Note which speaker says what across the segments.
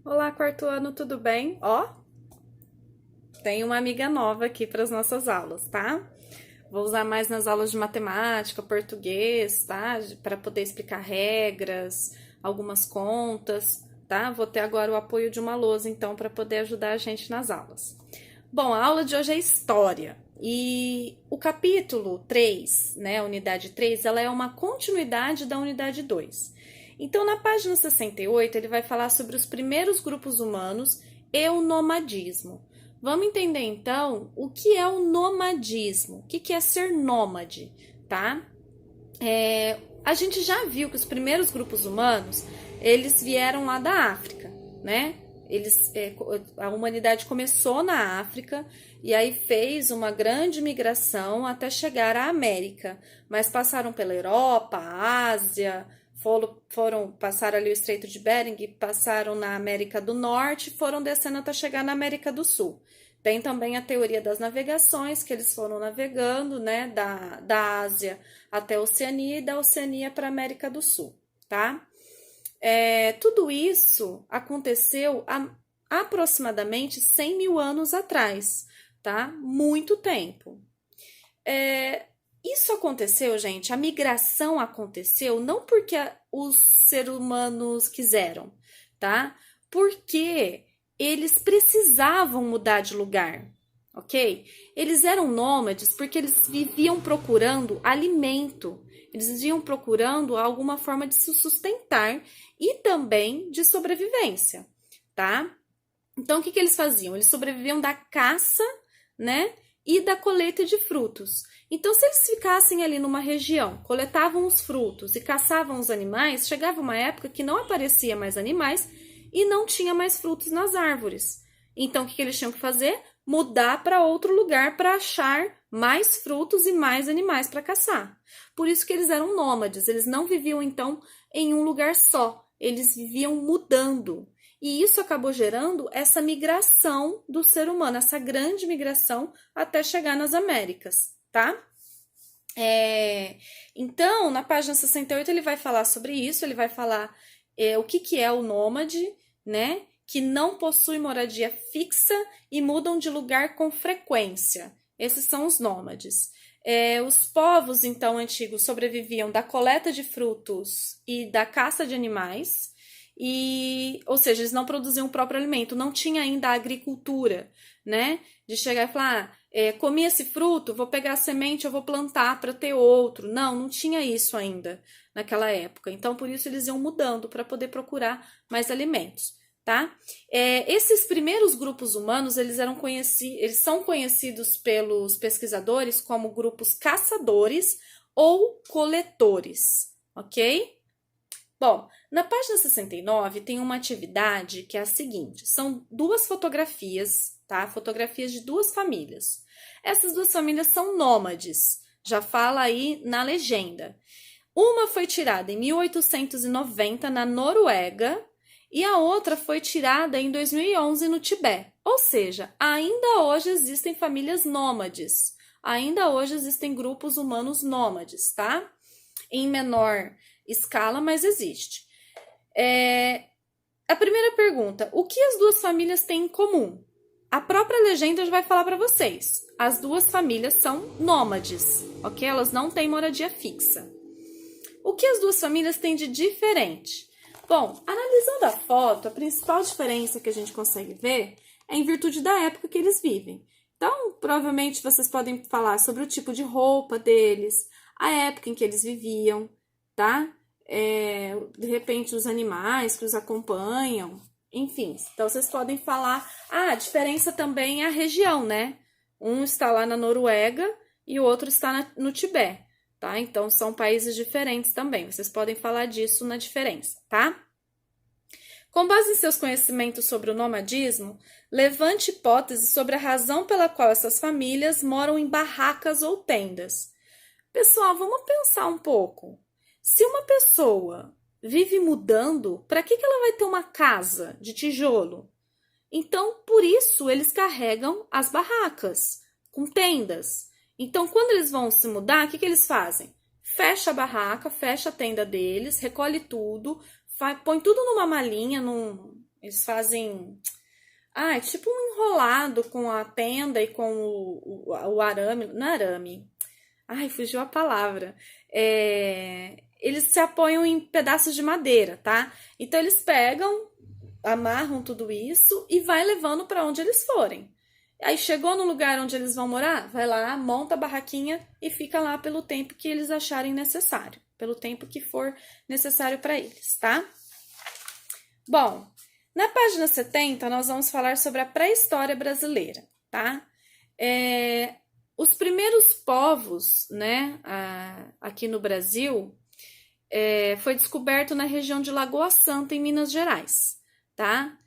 Speaker 1: Olá, quarto ano, tudo bem? Ó, tem uma amiga nova aqui para as nossas aulas, tá? Vou usar mais nas aulas de matemática, português, tá? Para poder explicar regras, algumas contas, tá? Vou ter agora o apoio de uma lousa, então, para poder ajudar a gente nas aulas. Bom, a aula de hoje é história. E o capítulo 3, né, a unidade 3, ela é uma continuidade da unidade 2. Então, na página 68, ele vai falar sobre os primeiros grupos humanos e o nomadismo. Vamos entender, então, o que é o nomadismo, o que é ser nômade, tá? A gente já viu que os primeiros grupos humanos, eles vieram lá da África, né? A humanidade começou na África e aí fez uma grande migração até chegar à América, mas passaram pela Europa, Ásia, passaram ali o Estreito de Bering, passaram na América do Norte, foram descendo até chegar na América do Sul. Tem também a teoria das navegações, que eles foram navegando, né, da Ásia até a Oceania e da Oceania para a América do Sul, tá? Tudo isso aconteceu há aproximadamente 100 mil anos atrás, tá? Muito tempo. Isso aconteceu, gente, a migração aconteceu não porque os seres humanos quiseram, tá? Porque eles precisavam mudar de lugar, ok? Eles eram nômades porque eles viviam procurando alimento, eles viviam procurando alguma forma de se sustentar e também de sobrevivência, tá? Então, o que eles faziam? Eles sobreviviam da caça, né? E da colheita de frutos. Então, se eles ficassem ali numa região, coletavam os frutos e caçavam os animais, chegava uma época que não aparecia mais animais e não tinha mais frutos nas árvores. Então, o que eles tinham que fazer? Mudar para outro lugar para achar mais frutos e mais animais para caçar. Por isso que eles eram nômades, eles não viviam então em um lugar só, eles viviam mudando. E isso acabou gerando essa migração do ser humano, essa grande migração até chegar nas Américas, tá? Então, na página 68, ele vai falar sobre isso, ele vai falar o que é o nômade, né? Que não possui moradia fixa e mudam de lugar com frequência. Esses são os nômades. Os povos, então, antigos sobreviviam da coleta de frutos e da caça de animais, ou seja, eles não produziam o próprio alimento, não tinha ainda a agricultura, né? De chegar e falar, comi esse fruto, vou pegar a semente, eu vou plantar para ter outro. Não tinha isso ainda naquela época. Então, por isso eles iam mudando para poder procurar mais alimentos, tá? Esses primeiros grupos humanos, eles são conhecidos pelos pesquisadores como grupos caçadores ou coletores, ok? Bom, na página 69 tem uma atividade que é a seguinte: são duas fotografias, tá? Fotografias de duas famílias. Essas duas famílias são nômades, já fala aí na legenda. Uma foi tirada em 1890 na Noruega e a outra foi tirada em 2011 no Tibete. Ou seja, ainda hoje existem famílias nômades, ainda hoje existem grupos humanos nômades, tá? Em menor escala, mas existe. A primeira pergunta: o que as duas famílias têm em comum? A própria legenda já vai falar para vocês. As duas famílias são nômades, ok? Elas não têm moradia fixa. O que as duas famílias têm de diferente? Bom, analisando a foto, a principal diferença que a gente consegue ver é em virtude da época que eles vivem. Então, provavelmente vocês podem falar sobre o tipo de roupa deles, a época em que eles viviam, tá? De repente, os animais que os acompanham, enfim. Então, vocês podem falar. A diferença também é a região, né? Um está lá na Noruega e o outro está no Tibete, tá? Então, são países diferentes também. Vocês podem falar disso na diferença, tá? Com base em seus conhecimentos sobre o nomadismo, levante hipóteses sobre a razão pela qual essas famílias moram em barracas ou tendas. Pessoal, vamos pensar um pouco. Se uma pessoa vive mudando, para que ela vai ter uma casa de tijolo? Então, por isso, eles carregam as barracas com tendas. Então, quando eles vão se mudar, o que eles fazem? Fecha a barraca, fecha a tenda deles, recolhe tudo, põe tudo numa malinha, Eles fazem... Ah, é tipo um enrolado com a tenda e com o arame. Não é arame. Ai, fugiu a palavra. Eles se apoiam em pedaços de madeira, tá? Então eles pegam, amarram tudo isso e vai levando para onde eles forem. Aí chegou no lugar onde eles vão morar, vai lá, monta a barraquinha e fica lá pelo tempo que eles acharem necessário, pelo tempo que for necessário para eles, tá? Bom, na página 70 nós vamos falar sobre a pré-história brasileira, tá? Os primeiros povos, né, aqui no Brasil, foi descoberto na região de Lagoa Santa, em Minas Gerais, tá?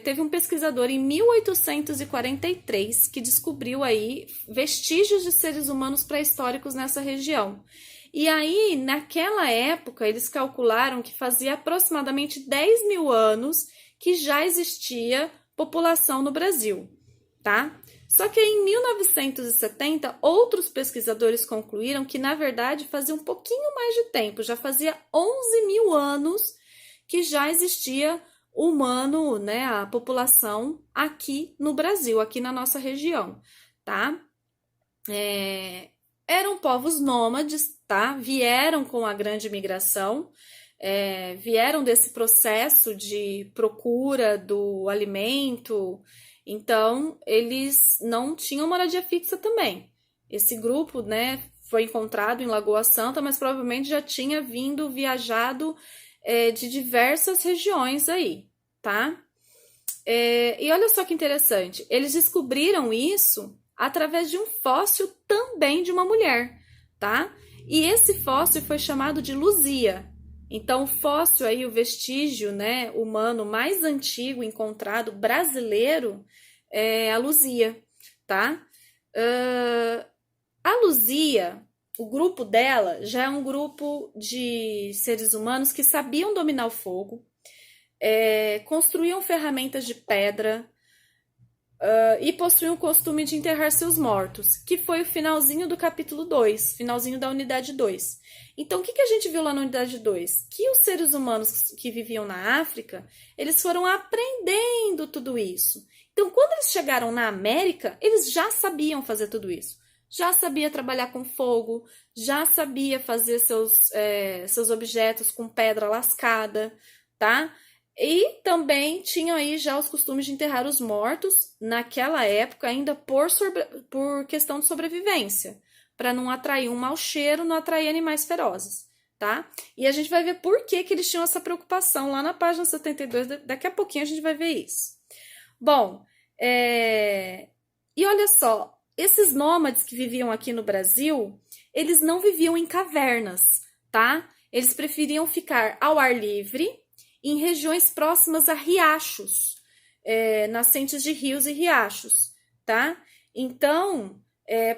Speaker 1: Teve um pesquisador em 1843 que descobriu aí vestígios de seres humanos pré-históricos nessa região. E aí, naquela época, eles calcularam que fazia aproximadamente 10 mil anos que já existia população no Brasil, tá? Só que em 1970, outros pesquisadores concluíram que, na verdade, fazia um pouquinho mais de tempo, já fazia 11 mil anos que já existia humano, né, a população aqui no Brasil, aqui na nossa região, tá? Eram povos nômades, tá? Vieram com a grande migração, vieram desse processo de procura do alimento, então eles não tinham moradia fixa também. Esse grupo, né, foi encontrado em Lagoa Santa, mas provavelmente já tinha viajado de diversas regiões aí, tá? E olha só que interessante, eles descobriram isso através de um fóssil também de uma mulher, tá? E esse fóssil foi chamado de Luzia. Então, o fóssil aí, o vestígio, né, humano mais antigo encontrado brasileiro é a Luzia, tá? A Luzia, o grupo dela já é um grupo de seres humanos que sabiam dominar o fogo, construíam ferramentas de pedra e possuíam o costume de enterrar seus mortos, que foi o finalzinho do capítulo 2, finalzinho da unidade 2. Então, o que a gente viu lá na unidade 2? Que os seres humanos que viviam na África, eles foram aprendendo tudo isso. Então, quando eles chegaram na América, eles já sabiam fazer tudo isso. Já sabia trabalhar com fogo, já sabia fazer seus objetos com pedra lascada, tá? E também tinham aí já os costumes de enterrar os mortos, naquela época ainda por questão de sobrevivência, para não atrair um mau cheiro, não atrair animais ferozes, tá? E a gente vai ver por que eles tinham essa preocupação lá na página 72, daqui a pouquinho a gente vai ver isso. Bom, e olha só, esses nômades que viviam aqui no Brasil, eles não viviam em cavernas, tá? Eles preferiam ficar ao ar livre, em regiões próximas a riachos, nascentes de rios e riachos, tá? Então,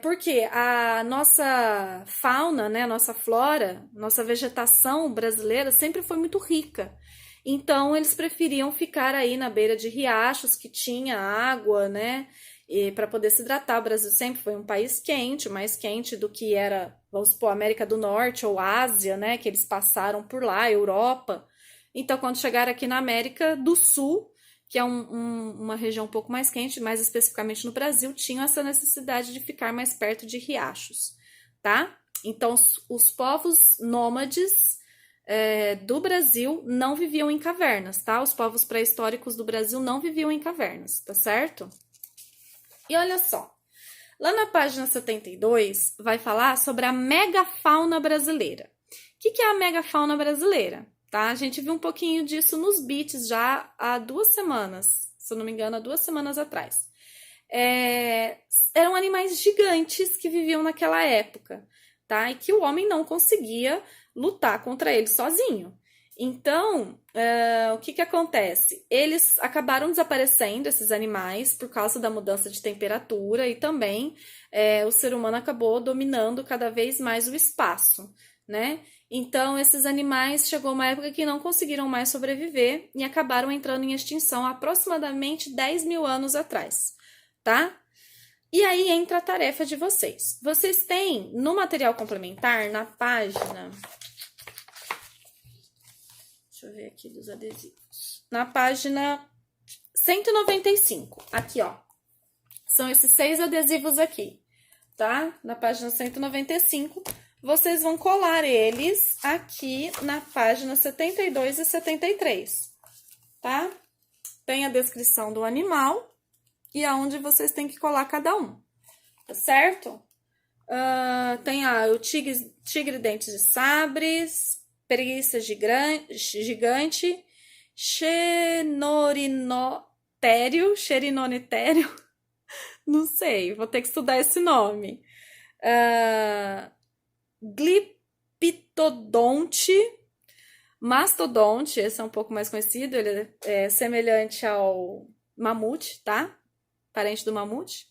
Speaker 1: porque a nossa fauna, né, a nossa flora, nossa vegetação brasileira sempre foi muito rica. Então, eles preferiam ficar aí na beira de riachos que tinha água, né, para poder se hidratar. O Brasil sempre foi um país quente, mais quente do que era, vamos supor, América do Norte ou Ásia, né, que eles passaram por lá, Europa. Então, quando chegaram aqui na América do Sul, que é uma região um pouco mais quente, mais especificamente no Brasil, tinham essa necessidade de ficar mais perto de riachos, tá? Então, os povos nômades do Brasil não viviam em cavernas, tá? Os povos pré-históricos do Brasil não viviam em cavernas, tá certo? E olha só, lá na página 72 vai falar sobre a megafauna brasileira. O que é a megafauna brasileira? Tá? A gente viu um pouquinho disso nos beats já há 2 semanas, se eu não me engano, há 2 semanas atrás. Eram animais gigantes que viviam naquela época, tá? E que o homem não conseguia lutar contra eles sozinho. Então, o que acontece? Eles acabaram desaparecendo, esses animais, por causa da mudança de temperatura e também o ser humano acabou dominando cada vez mais o espaço, né? Então, esses animais chegou uma época que não conseguiram mais sobreviver e acabaram entrando em extinção há aproximadamente 10 mil anos atrás, tá? E aí entra a tarefa de vocês. Vocês têm no material complementar, na página... Deixa eu ver aqui dos adesivos. na página 195. Aqui, ó. São esses 6 adesivos aqui, tá? Na página 195. Vocês vão colar eles aqui na página 72 e 73, tá? Tem a descrição do animal e aonde vocês têm que colar cada um, tá certo? Tem o tigre dentes de sabres, preguiça gigante, xerinonitério, não sei, vou ter que estudar esse nome. Gliptodonte, mastodonte, esse é um pouco mais conhecido, ele é semelhante ao mamute, tá? Parente do mamute.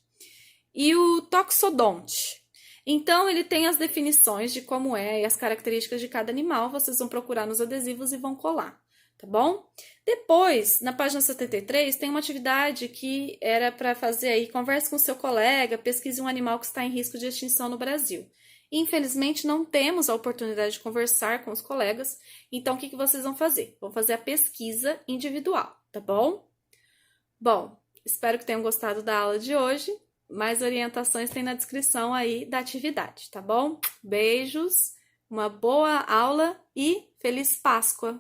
Speaker 1: E o toxodonte. Então, ele tem as definições de como é e as características de cada animal, vocês vão procurar nos adesivos e vão colar, tá bom? Depois, na página 73, tem uma atividade que era para fazer aí, converse com seu colega, pesquise um animal que está em risco de extinção no Brasil. Infelizmente, não temos a oportunidade de conversar com os colegas, então o que vocês vão fazer? Vão fazer a pesquisa individual, tá bom? Bom, espero que tenham gostado da aula de hoje. Mais orientações tem na descrição aí da atividade, tá bom? Beijos, uma boa aula e feliz Páscoa!